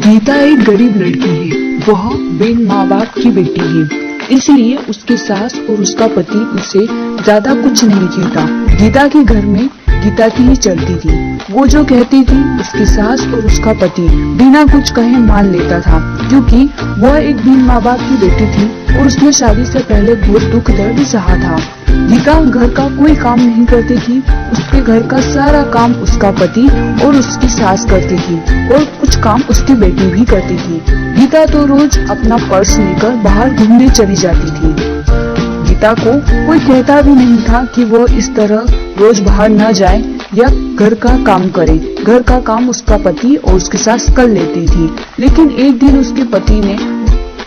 गीता एक गरीब लड़की है। वह बिन माँ बाप की बेटी है, इसलिए उसके सास और उसका पति उसे ज्यादा कुछ नहीं कहता। गीता के घर में गीता की ही चलती थी। वो जो कहती थी उसकी सास और उसका पति बिना कुछ कहे मान लेता था, क्योंकि वह एक बिन माँ बाप की बेटी थी और उसने शादी से पहले बहुत दुख दर्द सहा था। गीता घर का कोई काम नहीं करती थी। उसके घर का सारा काम उसका पति और उसकी सास करती थी और कुछ काम उसकी बेटी भी करती थी। गीता तो रोज अपना पर्स लेकर बाहर घूमने चली जाती थी। गीता को कोई कहता भी नहीं था कि वो इस तरह रोज बाहर न जाए या घर का काम करे। घर का काम उसका पति और उसकी सास कर लेती थी। लेकिन एक दिन उसके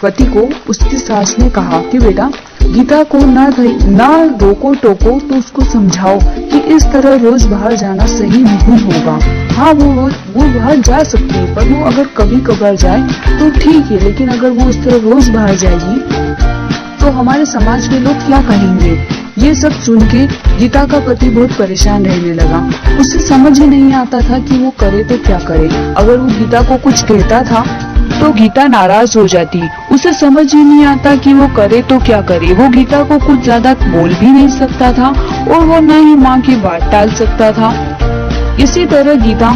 पति को उसकी सास ने कहा कि बेटा, गीता को ना रोको टोको, तो उसको समझाओ कि इस तरह रोज बाहर जाना सही नहीं होगा। हाँ, वो बाहर जा सकती है, पर वो अगर कभी कभार जाए तो ठीक है, लेकिन अगर वो इस तरह रोज बाहर जाएगी तो हमारे समाज के लोग क्या कहेंगे। ये सब सुन के गीता का पति बहुत परेशान रहने लगा। उसे समझ ही नहीं आता था कि वो करे तो क्या करे। अगर वो गीता को कुछ कहता था तो गीता नाराज हो जाती। उसे समझ ही नहीं आता कि वो करे तो क्या करे। वो गीता को कुछ ज्यादा बोल भी नहीं सकता था और वो न ही माँ की बात टाल सकता था। इसी तरह गीता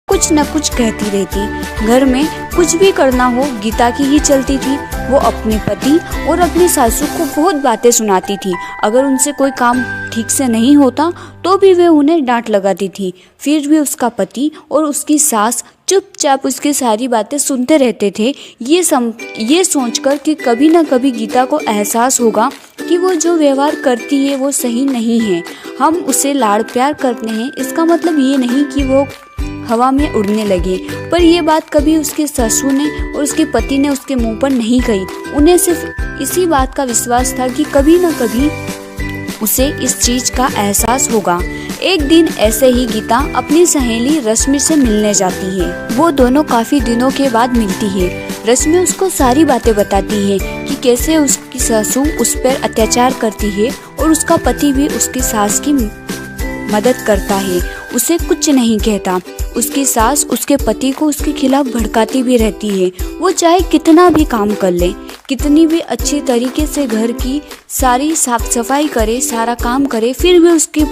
कुछ न कुछ कहती रहती। घर में कुछ भी करना हो गीता की ही चलती थी। वो अपने पति और अपनी सासू को बहुत बातें सुनाती थी। अगर उनसे कोई काम ठीक से नहीं होता तो भी वे उन्हें डांट लगाती थी। फिर भी उसका पति और उसकी सास चुपचाप उसकी सारी बातें सुनते रहते थे, ये सोचकर कि कभी न कभी गीता को एहसास होगा कि वो जो व्यवहार करती है वो सही नहीं है। हम उसे लाड़ प्यार करते हैं, इसका मतलब ये नहीं कि वो हवा में उड़ने लगे। पर ये बात कभी उसके ससुर ने और उसके पति ने उसके मुंह पर नहीं कही। उन्हें सिर्फ इसी बात का विश्वास था कि कभी न कभी उसे इस चीज का एहसास होगा। एक दिन ऐसे ही गीता अपनी सहेली रश्मि से मिलने जाती है। वो दोनों काफी दिनों के बाद मिलती है। रश्मि उसको सारी बातें बताती है कि कैसे उसकी सासू उस पर अत्याचार करती है और उसका पति भी उसकी सास की मदद करता है, उसे कुछ नहीं कहता। उसकी सास उसके पति को उसके खिलाफ भड़काती भी रहती है। वो चाहे कितना भी काम कर ले, कितनी भी अच्छी तरीके से घर की सारी साफ सफाई करे, सारा काम करे, फिर भी उसकी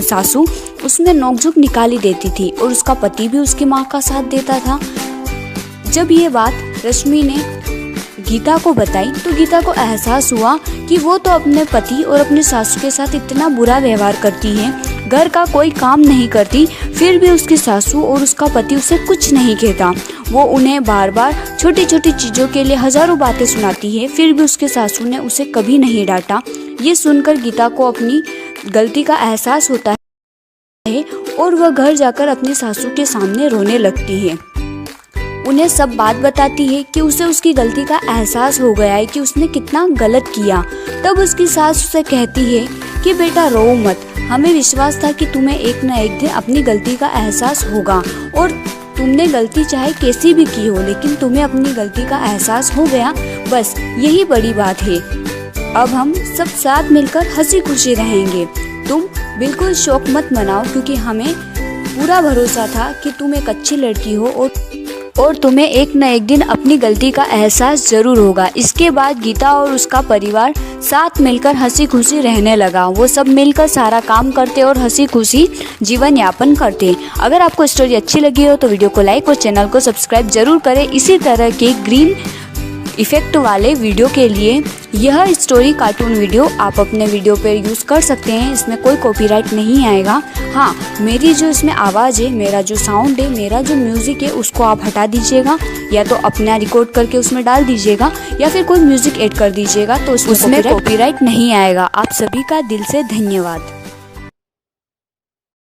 सासू उसमें नोकझोंक निकाली देती थी और उसका पति भी उसकी माँ का साथ देता था। जब ये बात रश्मि ने गीता को बताई तो गीता को एहसास हुआ कि वो तो अपने पति और अपने सासू के साथ इतना बुरा व्यवहार करती है, घर का कोई काम नहीं करती, फिर भी उसकी सासू और उसका पति उसे कुछ नहीं कहता। वो उन्हें बार बार छोटी छोटी चीज़ों के लिए हजारों बातें सुनाती है, फिर भी उसके सासू ने उसे कभी नहीं डांटा। ये सुनकर गीता को अपनी गलती का एहसास होता है और वह घर जाकर अपनी सासू के सामने रोने लगती है। उन्हें सब बात बताती है कि उसे उसकी गलती का एहसास हो गया है कि उसने कितना गलत किया। तब उसकी सास उसे कहती है कि बेटा रो मत, हमें विश्वास था कि तुम्हें एक न एक दिन अपनी गलती का एहसास होगा और तुमने गलती चाहे कैसी भी की हो, लेकिन तुम्हें अपनी गलती का एहसास हो गया, बस यही बड़ी बात है। अब हम सब साथ मिलकर हंसी खुशी रहेंगे। तुम बिल्कुल शौक मत मनाओ, क्योंकि हमें पूरा भरोसा था कि तुम एक अच्छी लड़की हो और तुम्हें एक न एक दिन अपनी गलती का एहसास जरूर होगा। इसके बाद गीता और उसका परिवार साथ मिलकर हंसी खुशी रहने लगा। वो सब मिलकर सारा काम करते और हंसी खुशी जीवन यापन करते। अगर आपको स्टोरी अच्छी लगी हो तो वीडियो को लाइक और चैनल को सब्सक्राइब जरूर करें। इसी तरह के ग्रीन इफेक्ट वाले वीडियो के लिए यह स्टोरी कार्टून वीडियो आप अपने वीडियो पर यूज़ कर सकते हैं। इसमें कोई कॉपीराइट नहीं आएगा। हाँ, मेरी जो इसमें आवाज़ है, मेरा जो साउंड है, मेरा जो म्यूज़िक है, उसको आप हटा दीजिएगा, या तो अपना रिकॉर्ड करके उसमें डाल दीजिएगा या फिर कोई म्यूज़िक ऐड कर दीजिएगा, तो उसमें कॉपीराइट नहीं आएगा। आप सभी का दिल से धन्यवाद।